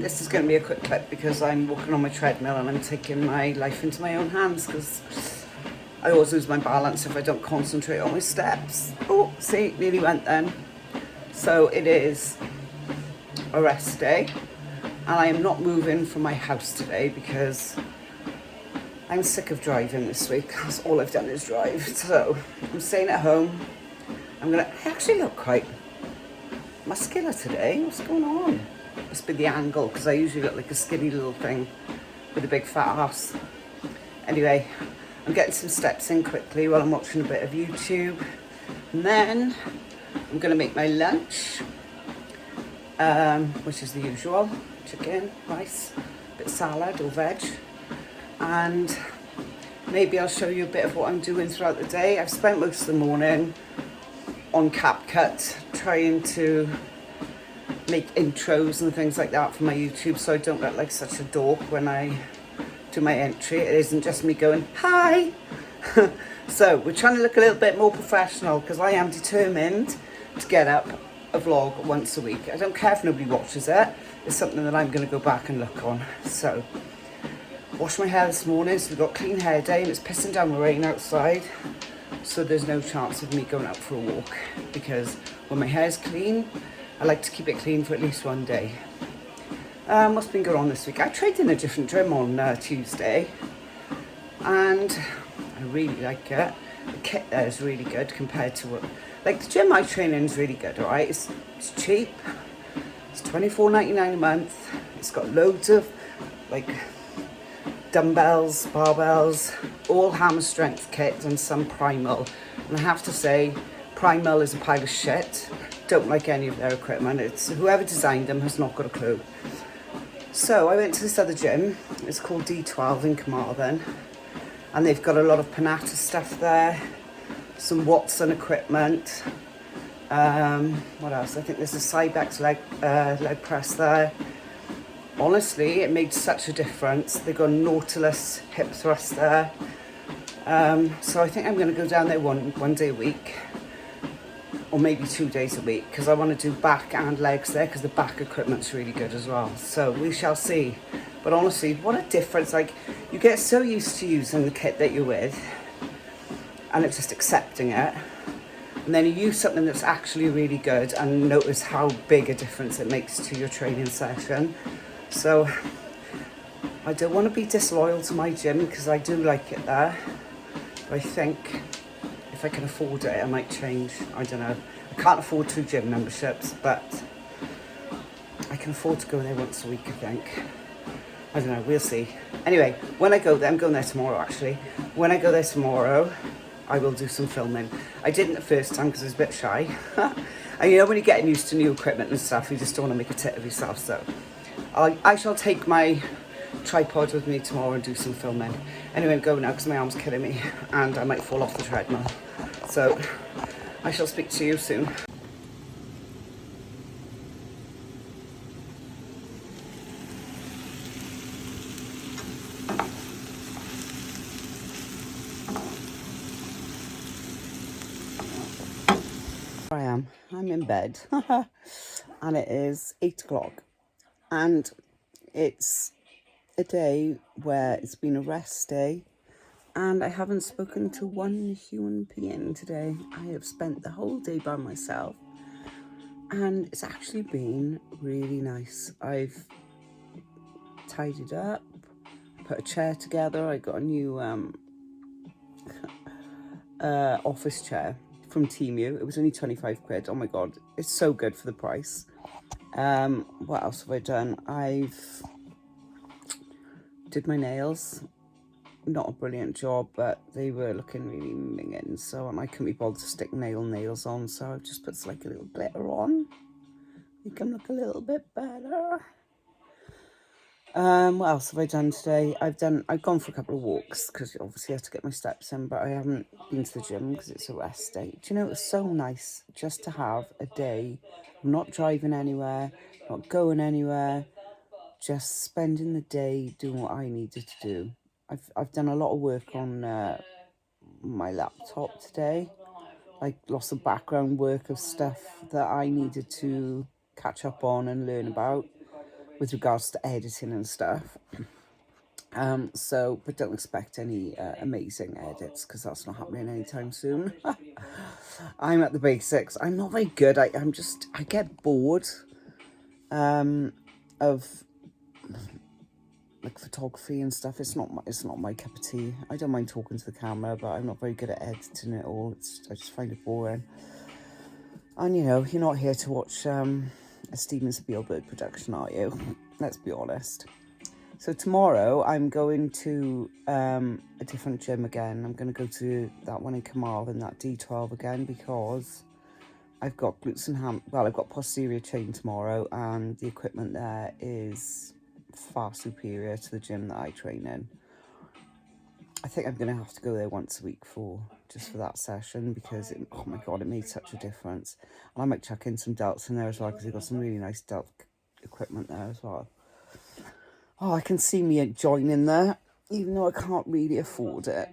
this is going to be a quick clip because I'm walking on my treadmill and I'm taking my life into my own hands because I always lose my balance if I don't concentrate on my steps. Oh, see, nearly went then. So it is a rest day and I am not moving from my house today because I'm sick of driving this week. That's all I've done is drive. So I'm staying at home. I actually look quite muscular today. What's going on? Must be the angle because I usually look like a skinny little thing with a big fat ass. Anyway, I'm getting some steps in quickly while I'm watching a bit of YouTube. And then I'm going to make my lunch, which is the usual. Chicken, rice, bit of salad or veg. And maybe I'll show you a bit of what I'm doing throughout the day. I've spent most of the morning on CapCut trying to make intros and things like that for my YouTube so I don't look like such a dork when I do my entry. It isn't just me going, hi! So we're trying to look a little bit more professional because I am determined to get up a vlog once a week. I don't care if nobody watches it. It's something that I'm going to go back and look on. So, washed my hair this morning, so we've got clean hair day and it's pissing down the rain outside. So there's no chance of me going out for a walk because when my hair's clean, I like to keep it clean for at least one day. What's been going on this week? I trained in a different gym on Tuesday and I really like it. The kit there is really good compared to what, like the gym I train in is really good, alright? It's cheap. It's $24.99 a month. It's got loads of like dumbbells, barbells, all hammer strength kits and some primal. And I have to say, primal is a pile of shit. Don't like any of their equipment. It's whoever designed them has not got a clue. So I went to this other gym. It's called D12 in Carmarthen, and they've got a lot of Panata stuff there, some Watson equipment. What else? I think there's a Cybex leg press there. Honestly, it made such a difference. They've got a Nautilus hip thrust there. So I think I'm going to go down there one day a week, or maybe 2 days a week, because I want to do back and legs there because the back equipment's really good as well. So we shall see. But honestly, what a difference. Like, you get so used to using the kit that you're with and it's just accepting it. And then you use something that's actually really good and notice how big a difference it makes to your training session. So I don't want to be disloyal to my gym because I do like it there. But I think if I can afford it, I might change. I don't know. I can't afford 2 gym memberships, but I can afford to go there once a week, I think. I don't know, we'll see. Anyway, when I go there, I'm going there tomorrow actually. When I go there tomorrow, I will do some filming. I didn't the first time because I was a bit shy. And you know when you're getting used to new equipment and stuff, you just don't want to make a tit of yourself. So I shall take my tripod with me tomorrow and do some filming. Anyway, I'm going now because my arm's killing me and I might fall off the treadmill. So I shall speak to you soon. I'm in bed and it is 8 o'clock and it's a day where it's been a rest day and I haven't spoken to one human being today. I have spent the whole day by myself and it's actually been really nice. I've tidied up, put a chair together. I got a new office chair from Temu. It was only 25 quid. Oh my god, it's so good for the price. What else have I done? I've did my nails. Not a brilliant job, but they were looking really minging, so I couldn't be bothered to stick nails on, so I've just put like a little glitter on. Make them look a little bit better. What else have I done today? I've gone for a couple of walks because obviously I have to get my steps in, but I haven't been to the gym because it's a rest day. Do you know, it's so nice just to have a day of not driving anywhere, not going anywhere, just spending the day doing what I needed to do. I've done a lot of work on my laptop today, like lots of background work of stuff that I needed to catch up on and learn about. with regards to editing and stuff. But don't expect any amazing edits, because that's not happening anytime soon. I'm at the basics. I'm not very good. I get bored of like photography and stuff. It's not my cup of tea. I don't mind talking to the camera, but I'm not very good at editing it all. I just find it boring. And you know, you're not here to watch a Steven Spielberg production, are you? Let's be honest. So tomorrow I'm going to a different gym again. I'm going to go to that one in Carmarthen, that D12 again, because I've got glutes and I've got posterior chain tomorrow, and the equipment there is far superior to the gym that I train in. I think I'm going to have to go there once a week just for that session, because oh my god, it made such a difference. And I might chuck in some delts in there as well, because they've got some really nice delt equipment there as well. Oh, I can see me joining there, even though I can't really afford it.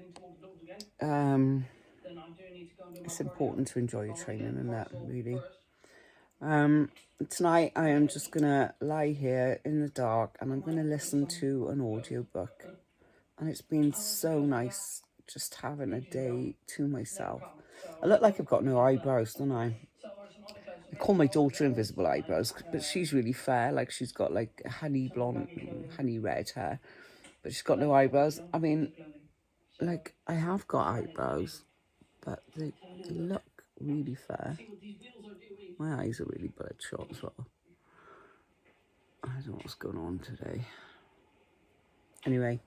It's important to enjoy your training and that, really. Tonight I am just going to lie here in the dark, and I'm going to listen to an audiobook. And it's been so nice just having a day to myself. I look like I've got no eyebrows, don't I? I call my daughter invisible eyebrows, but she's really fair. Like, she's got like honey blonde, honey red hair, but she's got no eyebrows. I mean, like, I have got eyebrows, but they look really fair. My eyes are really bloodshot as well. I don't know what's going on today. Anyway,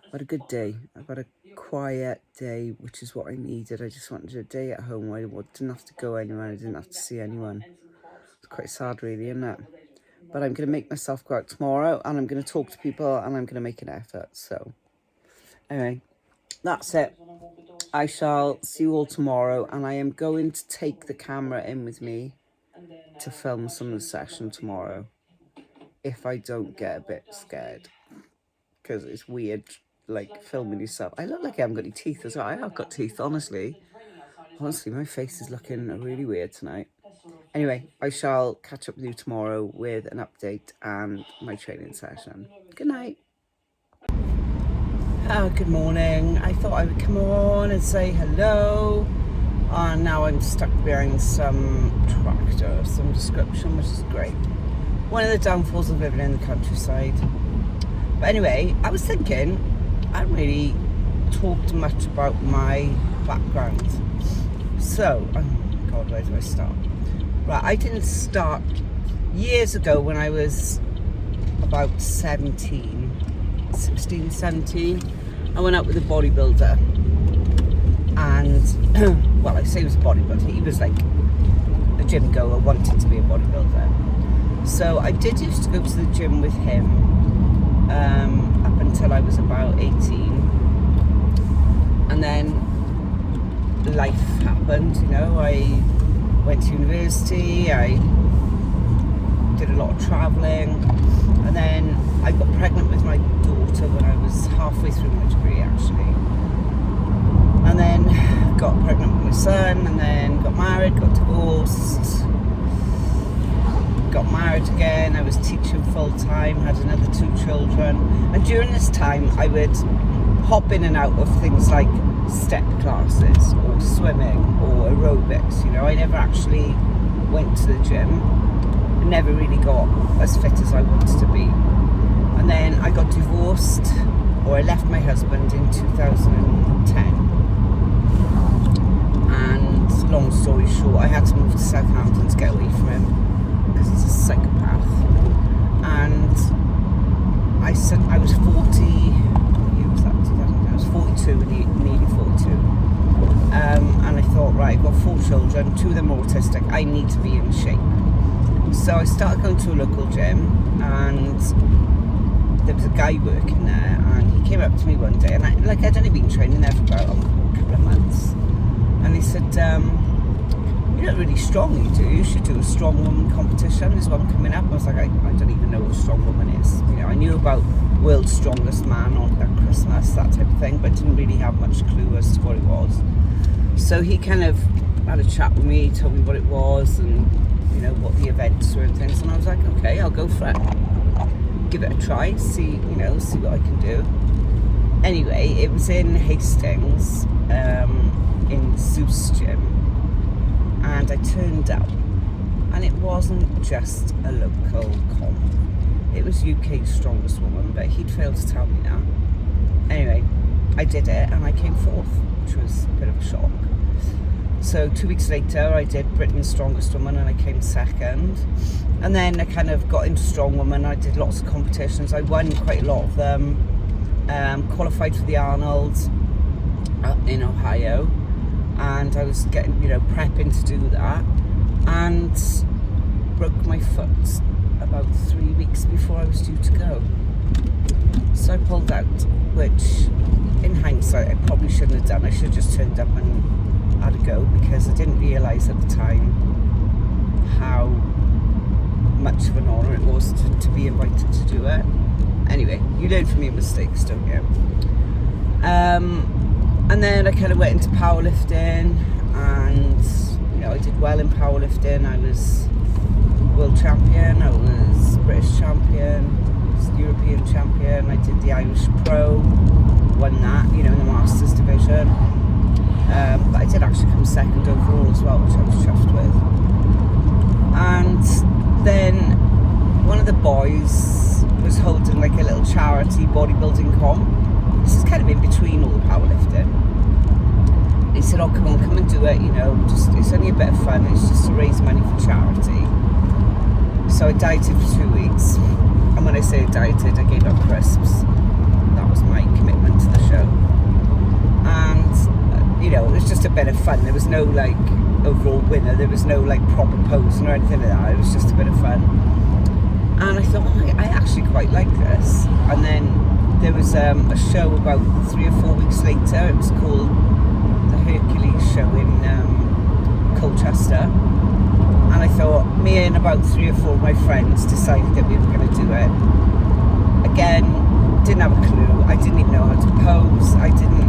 I've had a good day. I've had a quiet day, which is what I needed. I just wanted a day at home where I didn't have to go anywhere. I didn't have to see anyone. It's quite sad, really, isn't it? But I'm going to make myself go out tomorrow, and I'm going to talk to people, and I'm going to make an effort. So anyway, that's it. I shall see you all tomorrow, and I am going to take the camera in with me to film some of the session tomorrow, if I don't get a bit scared. Because it's weird, like, filming yourself. I look like I haven't got any teeth as well. I have got teeth, honestly. Honestly, my face is looking really weird tonight. Anyway, I shall catch up with you tomorrow with an update and my training session. Good night. Good morning. I thought I would come on and say hello. And now I'm stuck behind some tractor of some description, which is great. One of the downfalls of living in the countryside. But anyway, I was thinking, I haven't really talked much about my background. So, oh God, where do I start? Right, I didn't start years ago when I was about 16, 17. I went out with a bodybuilder. And, well, I say he was a bodybuilder. He was like a gym goer, wanted to be a bodybuilder. So I did used to go to the gym with him. Up until I was about 18, and then life happened, you know. I went to university, I did a lot of travelling, and then I got pregnant with my daughter when I was halfway through my degree, actually, and then got pregnant with my son, and then got married, got divorced, got married again. I was teaching full-time, had another 2 children, and during this time I would hop in and out of things like step classes or swimming or aerobics. You know, I never actually went to the gym. I never really got as fit as I wanted to be. And then I got divorced, or I left my husband in 2010. And long story short, I had to move to Southampton to get away from him, because he's a psychopath. And I was 40, year was that, 2000? I was 42, nearly 42. And I thought, right, I've got 4 children, 2 of them are autistic, I need to be in shape. So I started going to a local gym, and there was a guy working there, and he came up to me one day, and I'd only been training there for about a couple of months, and he said, you look really strong, you do. You should do a strong woman competition. There's one coming up. I was like, I don't even know what a strong woman is. You know, I knew about World's Strongest Man at Christmas, that type of thing, but didn't really have much clue as to what it was. So he kind of had a chat with me, told me what it was, and you know, what the events were and things, and I was like, okay, I'll go for it, give it a try, see what I can do. Anyway, it was in Hastings, in Zeus Gym, and I turned up, and it wasn't just a local comp, it was UK's strongest woman, but he'd failed to tell me that. Anyway, I did it and I came fourth, which was a bit of a shock. So 2 weeks later I did Britain's Strongest Woman and I came second. And then I kind of got into Strong Woman. I did lots of competitions. I won quite a lot of them. Qualified for the Arnold in Ohio. And I was getting, prepping to do that. And broke my foot about 3 weeks before I was due to go. So I pulled out, which in hindsight I probably shouldn't have done. I should have just turned up and had a go, because I didn't realise at the time how much of an honour it was to be invited to do it. Anyway, you learn from your mistakes, don't you? And then I kind of went into powerlifting, and I did well in powerlifting. I was world champion, I was British champion, European champion. I did the Irish Pro, won that, in the Masters division. But I did actually come second overall as well, which I was chuffed with. And then one of the boys was holding like a little charity bodybuilding comp. This is kind of in between all the powerlifting. He said, "Oh, come and do it. It's only a bit of fun. It's just to raise money for charity." So I dieted for 2 weeks. And when I say I dieted, I gave up crisps. That was my commitment to the show. And, it was just a bit of fun. There was no, overall winner. There was no, proper posing or anything like that. It was just a bit of fun. And I thought, I actually quite like this. And then there was a show about 3 or 4 weeks later. It was called the Hercules show in Colchester. And I thought, me and about 3 or 4 of my friends decided that we were going to do it. Again, didn't have a clue. I didn't even know how to pose. I didn't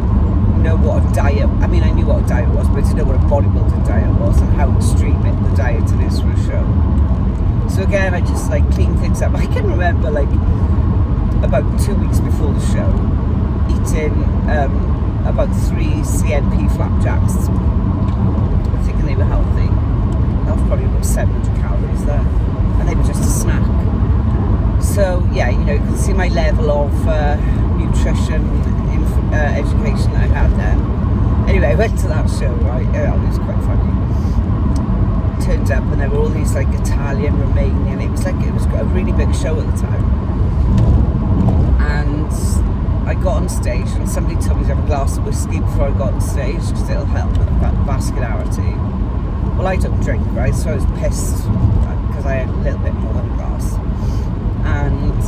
know what a diet, I knew what a diet was, but I didn't know what a bodybuilding diet was and how extreme the diet it is for a show. So again, I just cleaned things up. I can remember about 2 weeks before the show, eating about 3 CNP flapjacks. I'm thinking they were healthy. That was probably about 700 calories there, and they were just a snack. So yeah, you can see my level of nutrition education that I had then. Anyway, I went to that show, right? It was quite funny. Turned up and there were all these Italian, Romanian. It was a really big show at the time. And I got on stage and somebody told me to have a glass of whiskey before I got on stage because it'll help with vascularity. Well, I don't drink, right? So I was pissed because I had a little bit more than a glass. And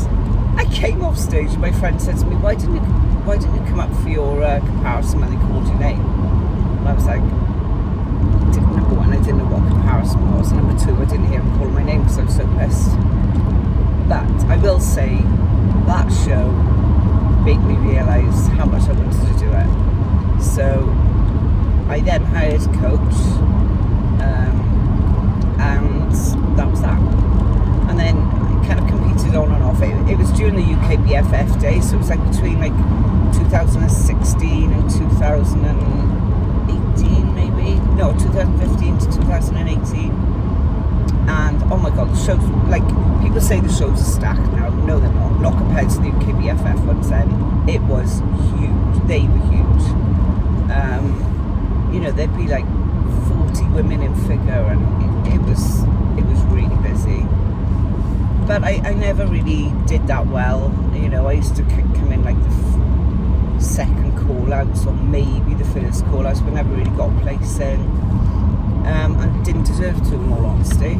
I came off stage and my friend said to me, why didn't you come up for your comparison when they called your name? And I was like, number one, I didn't know what comparison was, and number two, I didn't hear him call my name because I was so pissed. But I will say that show made me realise how much I wanted to do it. So I then hired a coach, and that was that. And then I kind of competed on and off. It was during the UK BFF day, so it was between 2016 and 2018 maybe. No, 2015 to 2018. And oh my god, the shows, people say the shows are stacked now. No, they're not. Not compared to the UK BFF ones then. It was huge. They were huge. There'd be 40 women in figure, and it was really busy. But I never really did that well. I used to come in the second call-outs or maybe the first call-outs, but never really got a place in. And didn't deserve to, in all honesty.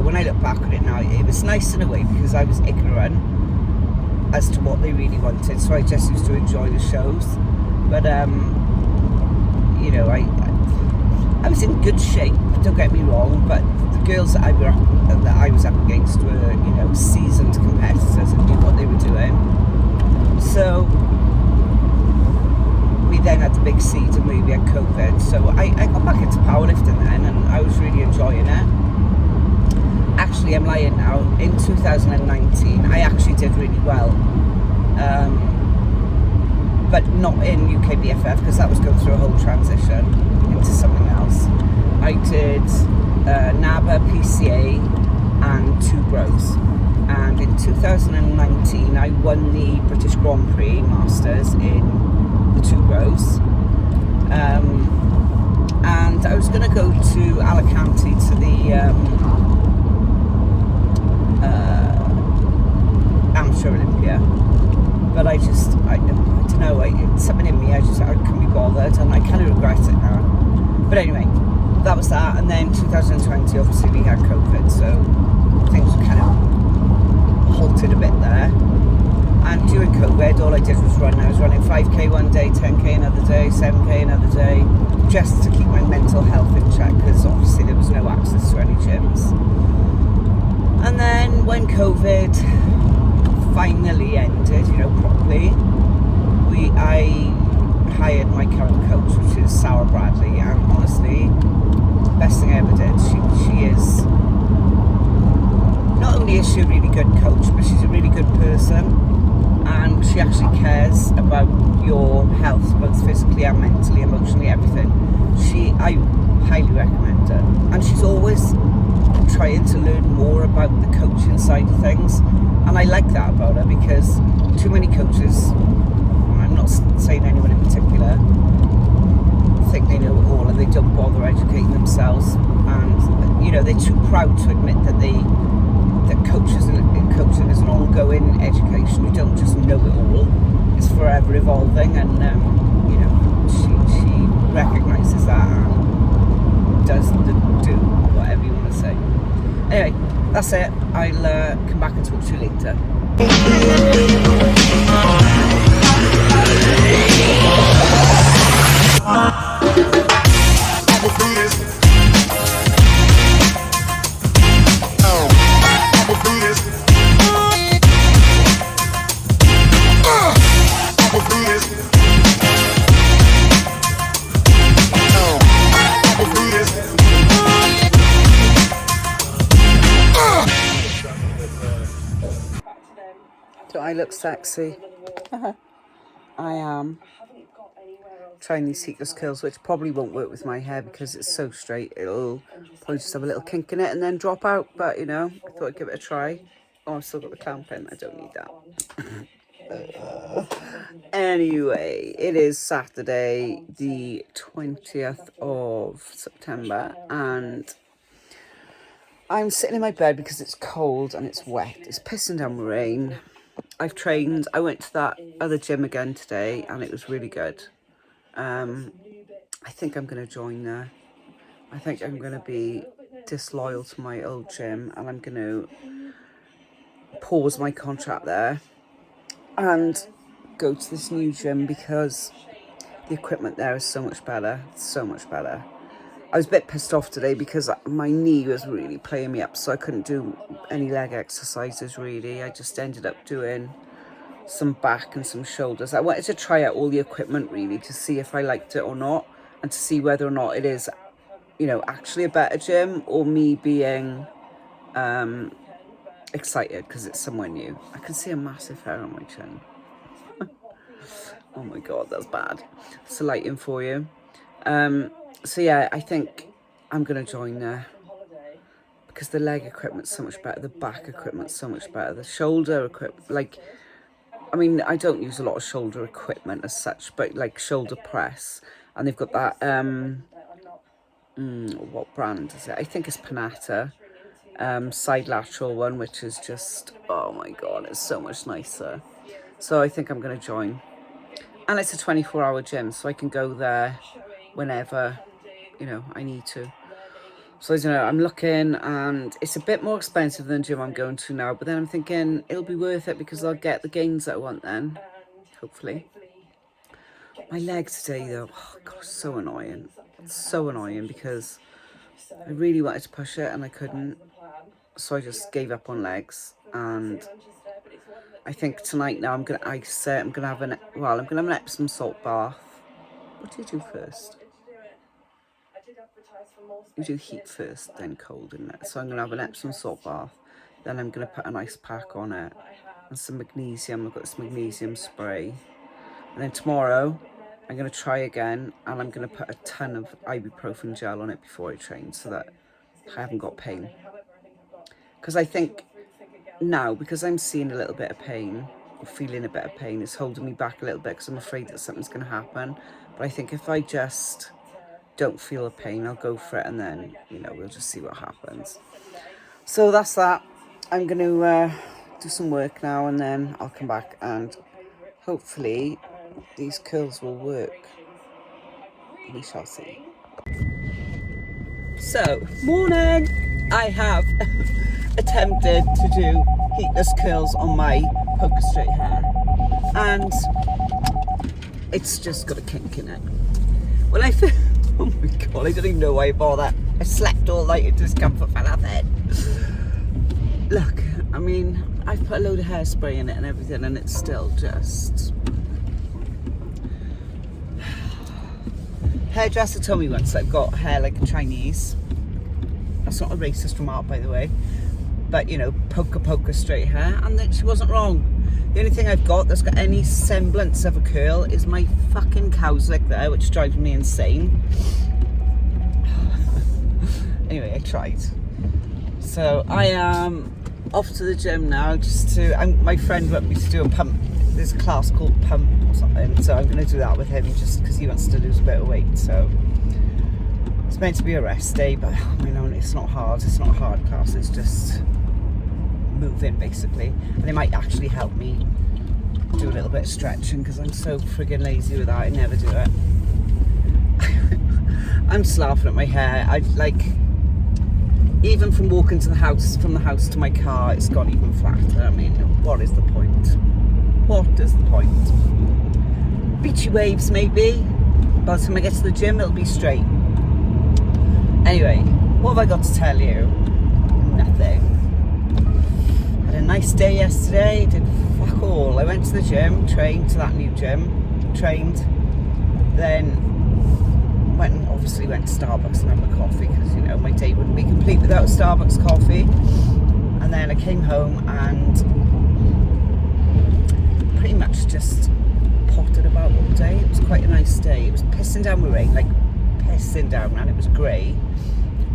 When I look back on it now, it was nice in a way because I was ignorant as to what they really wanted, so I just used to enjoy the shows. But I was in good shape, don't get me wrong, but the girls that I was up against were, seasoned competitors and knew what they were doing. So we then had the big season where we had COVID, so I got back into powerlifting then, and I was really enjoying it. actually, I'm lying now, in 2019 I actually did really well, but not in UKBFF because that was going through a whole transition into something else. I did NABA, PCA and 2 Bros, and in 2019 I won the British Grand Prix Masters in the 2 Bros, and I was going to go to Alicante to the Amateur Olympia, but I don't know, something in me, I couldn't be bothered, and I kind of regret it now. But anyway, that was that. And then 2020, obviously we had COVID, so things were kind of halted a bit there. And during COVID, all I did was run. I was running 5k one day, 10k another day, 7k another day, just to keep my mental health in check, because obviously there was no access to any gyms. And then when COVID finally ended, properly, I hired my current coach, which is Sarah Bradley, and honestly, best thing I ever did. She is, not only is she a really good coach, but she's a really good person, and she actually cares about your health, both physically and mentally, emotionally, everything. I highly recommend her, and she's always trying to learn more about the coaching side of things, and I like that about her, because too many coaches, I'm not saying anyone in particular, think they know it all and they don't bother educating themselves, and they're too proud to admit that coaching is an ongoing education. You don't just know it all, it's forever evolving, and she recognises that and does do whatever you want to say. Anyway, that's it. I'll come back and talk to you later. Do I look sexy? I am trying these seekless curls, which probably won't work with my hair because it's so straight. It'll probably just have a little kink in it and then drop out. But I thought I'd give it a try. Oh, I've still got the clown pin. I don't need that. Anyway, it is Saturday, the 20th of September, and I'm sitting in my bed because it's cold and it's wet. It's pissing down rain. I've trained. I went to that other gym again today and it was really good. I think I'm going to join there. I think I'm going to be disloyal to my old gym, and I'm going to pause my contract there and go to this new gym because the equipment there is so much better. So much better. I was a bit pissed off today because my knee was really playing me up, so I couldn't do any leg exercises really. I just ended up doing some back and some shoulders. I wanted to try out all the equipment really to see if I liked it or not, and to see whether or not it is, actually a better gym, or me being excited because it's somewhere new. I can see a massive hair on my chin. Oh my god, that's bad. It's the lighting for you. So yeah, I think I'm going to join there because the leg equipment's so much better, the back equipment's so much better, the shoulder equipment, I don't use a lot of shoulder equipment as such, but like shoulder press, and they've got that, what brand is it? I think it's Panata, side lateral one, which is just, oh my god, it's so much nicer. So I think I'm going to join. And it's a 24-hour gym, so I can go there whenever, I need to. So I don't know, I'm looking, and it's a bit more expensive than the gym I'm going to now, but then I'm thinking it'll be worth it because I'll get the gains that I want then, hopefully. My leg today though, oh gosh, so annoying. It's so annoying because I really wanted to push it and I couldn't. So I just gave up on legs, and I think tonight now I'm going to ice it. I'm going to have an Epsom salt bath. What do you do first? you do heat first, then cold, isn't it? So I'm going to have an Epsom salt bath. Then I'm going to put an ice pack on it and some magnesium. I've got this magnesium spray. And then tomorrow, I'm going to try again, and I'm going to put a ton of ibuprofen gel on it before I train so that I haven't got pain. Because I think now, because I'm seeing a little bit of pain, or feeling a bit of pain, it's holding me back a little bit because I'm afraid that something's going to happen. But I think if I just don't feel the pain, I'll go for it, and then, you know, we'll just see what happens. So that's that. I'm going to do some work now, and then I'll come back and hopefully these curls will work. We shall see. So, morning! I have attempted to do heatless curls on my poker straight hair, and it's just got a kink in it. Well, I feel, oh my god, I don't even know why I bother. I slept all night in discomfort for nothing. Look, I mean, I've put a load of hairspray in it and everything, and it's still just... Hairdresser told me once I've got hair like a Chinese. That's not a racist remark, by the way. But, you know, poker straight hair. And then she wasn't wrong. The only thing I've got that's got any semblance of a curl is my fucking cowslick there, which drives me insane. Anyway, I tried. So I am off to the gym now, just to... my friend wanted me to do a pump. There's a class called Pump or something, so I'm going to do that with him just because he wants to lose a bit of weight. So it's meant to be a rest day, but you know, it's not hard. It's not a hard class. It's just moving basically, and it might actually help me do a little bit of stretching because I'm so friggin' lazy with that. I never do it. I'm just laughing at my hair. I like, even from walking to the house, from the house to my car, it's got even flatter. I mean, what is the point? What is the point? Beachy waves, maybe. By the time I get to the gym, it'll be straight. Anyway, what have I got to tell you? Nothing. Had a nice day yesterday, did fuck all. I went to the gym, trained to that new gym, trained, then obviously went to Starbucks and had a coffee because, you know, my day wouldn't be complete without Starbucks coffee. And then I came home and pretty much just potted about all day. It was quite a nice day. It was pissing down with rain, like pissing down, and it was grey.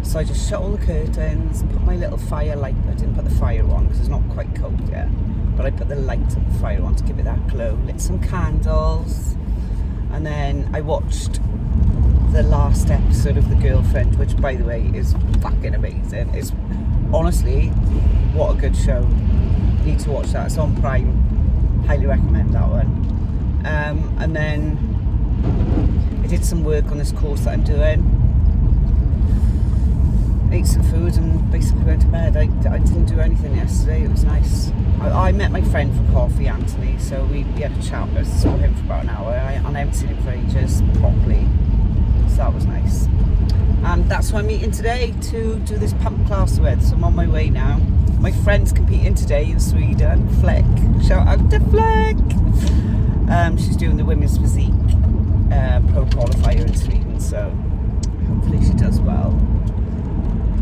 So I just shut all the curtains, put my little fire light. I didn't put the fire on because it's not quite cold yet, but I put the light of the fire on to give it that glow. Lit some candles, and then I watched the last episode of The Girlfriend, which, by the way, is fucking amazing. It's honestly, what a good show. You need to watch that. It's on Prime. Highly recommend that one. And then I did some work on this course that I'm doing. Ate some food and basically went to bed. I didn't do anything yesterday. It was nice. I met my friend for coffee, Anthony, so we had a chat. I saw him for about an hour, and I haven't seen him for ages properly. So that was nice. And that's who I'm meeting today to do this pump class with. So I'm on my way now. My friend's competing today in Sweden, Fleck. Shout out to Fleck! She's doing the women's physique pro qualifier in Sweden, so hopefully she does well.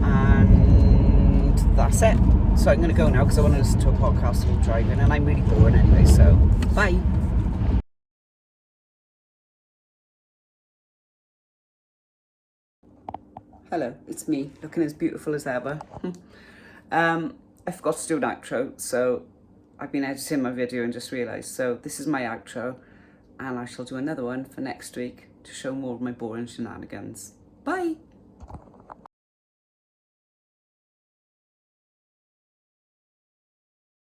And that's it. So I'm going to go now because I want to listen to a podcast while driving, and I'm really boring anyway, so bye! Hello, it's me, looking as beautiful as ever. I forgot to do an outro, so I've been editing my video and just realised. So this is my outro, and I shall do another one for next week to show more of my boring shenanigans. Bye!